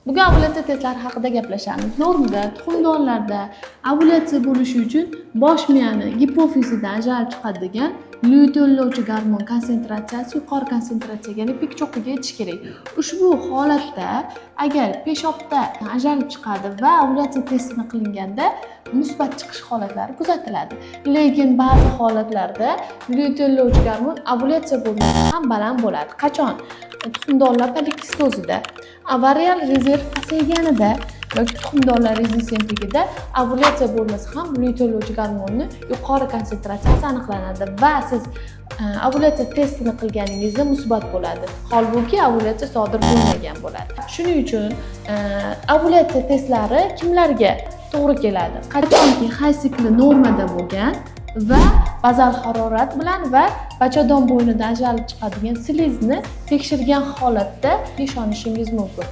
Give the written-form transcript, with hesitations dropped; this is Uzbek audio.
Bugun ovulyatsiya testlari haqida gaplashamiz. Normada tuxumdonlarda ovulyatsiya bo'lishi uchun bosh miyani gipofizidan ajralib chiqadigan lyuteollovchi gormon konsentratsiyasi yuqori konsentratsiyaga, ya'ni pik cho'qqiga yetishi kerak. Ushbu holatda agar peshobda ajralib chiqadi va ovulyatsiya testini qilinganda musbat chiqish holatlari kuzatiladi. Lekin ba'zi holatlarda lyuteollovchi gormon ovulyatsiya bo'lmasa ham baland bo'ladi. Qachon? Tuxumdonlar polikistozida, avarial rezerv pasayganida yoki tuxumdonlar rezistentligida ovulyatsiya bo'lmasa ham lyuteollovchi gormonni yuqori konsentratsiyasi aniqlanadi va siz ovulyatsiya testini qilganingizda musbat bo'ladi. Holbuki ovulyatsiya sodir bo'lmagan bo'ladi. Shuning uchun ovulyatsiya testlari kimlarga to'g'ri keladi? Qachonki hay sikli normada bo'lgan va bazal harorat bilan va bachadon bo'ynidan ajralib chiqadigan slizni tekshirgan holatda ishonishingiz mumkin.